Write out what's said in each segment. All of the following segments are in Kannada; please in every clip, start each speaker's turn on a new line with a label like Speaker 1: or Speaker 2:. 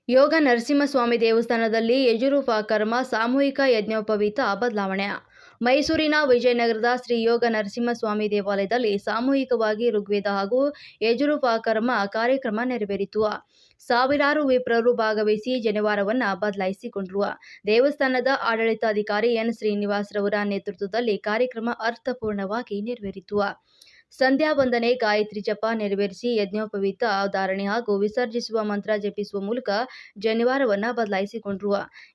Speaker 1: ಯೋಗ ನರಸಿಂಹಸ್ವಾಮಿ ದೇವಸ್ಥಾನದಲ್ಲಿ ಯಜುರುಪಕರ್ಮ ಸಾಮೂಹಿಕ ಯಜ್ಞೋಪವೀತ ಬದಲಾವಣೆ. ಮೈಸೂರಿನ ವಿಜಯನಗರದ ಶ್ರೀ ಯೋಗ ನರಸಿಂಹಸ್ವಾಮಿ ದೇವಾಲಯದಲ್ಲಿ ಸಾಮೂಹಿಕವಾಗಿ ಋಗ್ವೇದ ಹಾಗೂ ಯಜುರುಪಕರ್ಮ ಕಾರ್ಯಕ್ರಮ ನೆರವೇರಿತು. ಸಾವಿರಾರು ವಿಪ್ರರು ಭಾಗವಹಿಸಿ ಜನಿವಾರವನ್ನು ಬದಲಾಯಿಸಿಕೊಂಡರು. ದೇವಸ್ಥಾನದ ಆಡಳಿತಾಧಿಕಾರಿ ಎನ್ ಶ್ರೀನಿವಾಸರವರ ನೇತೃತ್ವದಲ್ಲಿ ಕಾರ್ಯಕ್ರಮ ಅರ್ಥಪೂರ್ಣವಾಗಿ ನೆರವೇರಿತು. ಸಂಧ್ಯಾ ವಂದನೆ, ಗಾಯತ್ರಿ ಜಪ ನೆರವೇರಿಸಿ ಯಜ್ಞೋಪವೀತ ಧಾರಣೆ ಹಾಗೂ ವಿಸರ್ಜಿಸುವ ಮಂತ್ರ ಜಪಿಸುವ ಮೂಲಕ ಜನಿವಾರವನ್ನು ಬದಲಾಯಿಸಿಕೊಂಡರು.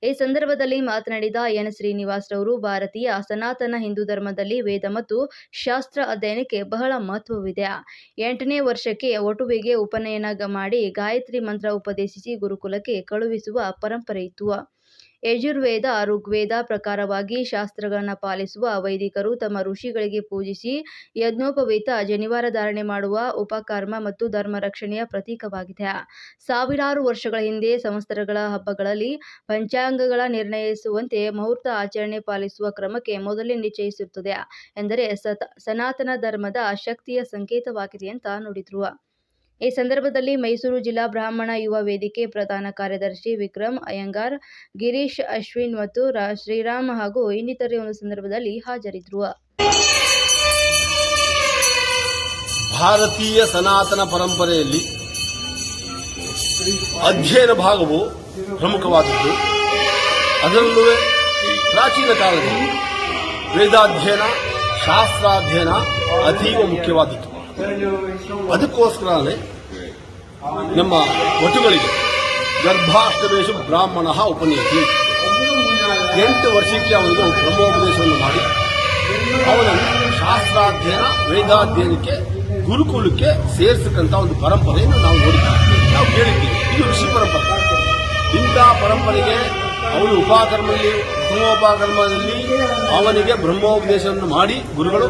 Speaker 1: ಈ ಸಂದರ್ಭದಲ್ಲಿ ಮಾತನಾಡಿದ ಎನ್ ಶ್ರೀನಿವಾಸರವರು, ಭಾರತೀಯ ಸನಾತನ ಹಿಂದೂ ಧರ್ಮದಲ್ಲಿ ವೇದ ಮತ್ತು ಶಾಸ್ತ್ರ ಅಧ್ಯಯನಕ್ಕೆ ಬಹಳ ಮಹತ್ವವಿದೆ. 8ನೇ ವರ್ಷಕ್ಕೆ ವಟುವಿಗೆ ಉಪನಯನ ಮಾಡಿ ಗಾಯತ್ರಿ ಮಂತ್ರ ಉಪದೇಶಿಸಿ ಗುರುಕುಲಕ್ಕೆ ಕಳುಹಿಸುವ ಪರಂಪರೆ ಇತ್ತು. ಯಜುರ್ವೇದ, ಋಗ್ವೇದ ಪ್ರಕಾರವಾಗಿ ಶಾಸ್ತ್ರಗಳನ್ನು ಪಾಲಿಸುವ ವೈದಿಕರು ತಮ್ಮ ಋಷಿಗಳಿಗೆ ಪೂಜಿಸಿ ಯಜ್ಞೋಪವೀತ ಜನಿವಾರ ಧಾರಣೆ ಮಾಡುವ ಉಪಕರ್ಮ ಮತ್ತು ಧರ್ಮ ರಕ್ಷಣೆಯ ಪ್ರತೀಕವಾಗಿದೆ. ಸಾವಿರಾರು ವರ್ಷಗಳ ಹಿಂದೆ ಸಂವತ್ಸರಗಳ ಹಬ್ಬಗಳಲ್ಲಿ ಪಂಚಾಂಗಗಳ ನಿರ್ಣಯಿಸುವಂತೆ ಮುಹೂರ್ತ ಆಚರಣೆ ಪಾಲಿಸುವ ಕ್ರಮಕ್ಕೆ ಮೊದಲೇ ನಿಶ್ಚಯಿಸಿರುತ್ತದೆ ಎಂದರೆ ಸನಾತನ ಧರ್ಮದ ಶಕ್ತಿಯ ಸಂಕೇತವಾಗಿದೆ ಅಂತ ನುಡಿದರು. ಈ ಸಂದರ್ಭದಲ್ಲಿ ಮೈಸೂರು ಜಿಲ್ಲಾ ಬ್ರಾಹ್ಮಣ ಯುವ ವೇದಿಕೆ ಪ್ರಧಾನ ಕಾರ್ಯದರ್ಶಿ ವಿಕ್ರಮ್ ಅಯ್ಯಂಗಾರ್, ಗಿರೀಶ್ ಅಶ್ವಿನ್ ಮತ್ತು ಶ್ರೀರಾಮ್ ಹಾಗೂ ಇನ್ನಿತರೆ ಒಂದು ಸಂದರ್ಭದಲ್ಲಿ ಹಾಜರಿದ್ದರು.
Speaker 2: ಭಾರತೀಯ ಸನಾತನ ಪರಂಪರೆಯಲ್ಲಿ ಅಧ್ಯಯನ ಭಾಗವು ಪ್ರಮುಖವಾದದ್ದು. ಅದರಲ್ಲೂ ಪ್ರಾಚೀನ ಕಾಲದಲ್ಲಿ ವೇದಾಧ್ಯಯನ, ಶಾಸ್ತ್ರಾಧ್ಯಯನ ಅತೀವ ಮುಖ್ಯವಾದದ್ದು. ಅದಕ್ಕೋಸ್ಕರನೇ ನಮ್ಮ ವಟುಗಳಿಗೆ ಗರ್ಭಾಷ್ಟಮೇಶು ಬ್ರಾಹ್ಮಣ ಉಪನಯತಿ 8 ವರ್ಷಕ್ಕೆ ಅವನಿಗೆ ಬ್ರಹ್ಮೋಪದೇಶವನ್ನು ಮಾಡಿ ಅವನನ್ನು ಶಾಸ್ತ್ರಾಧ್ಯಯನ, ವೇದಾಧ್ಯಯನಕ್ಕೆ ಗುರುಕುಲಕ್ಕೆ ಸೇರಿಸತಕ್ಕಂಥ ಒಂದು ಪರಂಪರೆಯನ್ನು ನಾವು ನೋಡಿದ್ದೀವಿ, ನಾವು ಕೇಳಿದ್ದೀವಿ. ಇದು ಋಷಿ ಪರಂಪರೆ. ಇಂಥ ಪರಂಪರೆಗೆ ಅವನು ಬ್ರಹ್ಮೋಪಕರ್ಮದಲ್ಲಿ ಅವನಿಗೆ ಬ್ರಹ್ಮೋಪದೇಶವನ್ನು ಮಾಡಿ ಗುರುಗಳು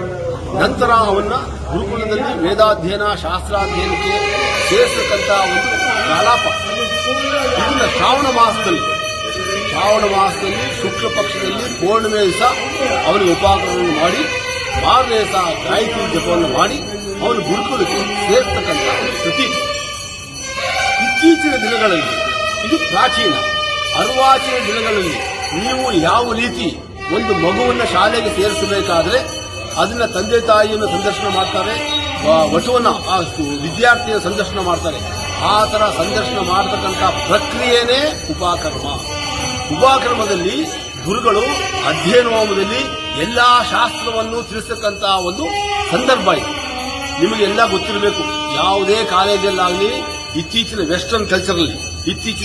Speaker 2: ನಂತರ ಅವನ್ನ ಗುರುಕುಲದಲ್ಲಿ ವೇದಾಧ್ಯಯನ, ಶಾಸ್ತ್ರಾಧ್ಯಯನಕ್ಕೆ ಸೇರಿಸತಕ್ಕಂಥ ಒಂದು ಕಾಲಾಪ. ಇದನ್ನ ಶ್ರಾವಣ ಮಾಸದಲ್ಲಿ ಶುಕ್ಲ ಪಕ್ಷದಲ್ಲಿ ಪೂರ್ಣಿಮೆ ದಿವಸ ಅವನಿಗೆ ಉಪಕರಣವನ್ನು ಮಾಡಿ 6ನೇ ದಿವಸ ಗಾಯತ್ರಿ ಜಪವನ್ನು ಮಾಡಿ ಅವನು ಗುರುಕುಲಕ್ಕೆ ಸೇರಿಸತಕ್ಕಂಥ ಒಂದು ಪ್ರತೀಕ. ಇತ್ತೀಚಿನ ದಿನಗಳಲ್ಲಿ ಇದು ಪ್ರಾಚೀನ. ಅರ್ವಾಚೀನ ದಿನಗಳಲ್ಲಿ ನೀವು ಯಾವ ರೀತಿ ಒಂದು ಮಗುವನ್ನು ಶಾಲೆಗೆ ಸೇರಿಸಬೇಕಾದ್ರೆ ಅದನ್ನ ತಂದೆ ತಾಯಿಯನ್ನು ಸಂದರ್ಶನ ಮಾಡ್ತಾರೆ, ವಟುವನ್ನ ವಿದ್ಯಾರ್ಥಿಯ ಸಂದರ್ಶನ ಮಾಡ್ತಾರೆ. ಆ ತರ ಸಂದರ್ಶನ ಮಾಡತಕ್ಕಂಥ ಪ್ರಕ್ರಿಯೆನೇ ಉಪಕರ್ಮ. ಉಪಕರ್ಮದಲ್ಲಿ ಗುರುಗಳು ಅಧ್ಯಯನ ಹೋಮದಲ್ಲಿ ಎಲ್ಲಾ ಶಾಸ್ತ್ರವನ್ನು ತಿಳಿಸತಕ್ಕಂಥ ಒಂದು ಸಂದರ್ಭ ಇದೆ. ನಿಮಗೆಲ್ಲ ಗೊತ್ತಿರಬೇಕು, ಯಾವುದೇ ಕಾಲೇಜಲ್ಲಾಗಲಿ ಇತ್ತೀಚಿನ ವೆಸ್ಟರ್ನ್ ಕಲ್ಚರಲ್ಲಿ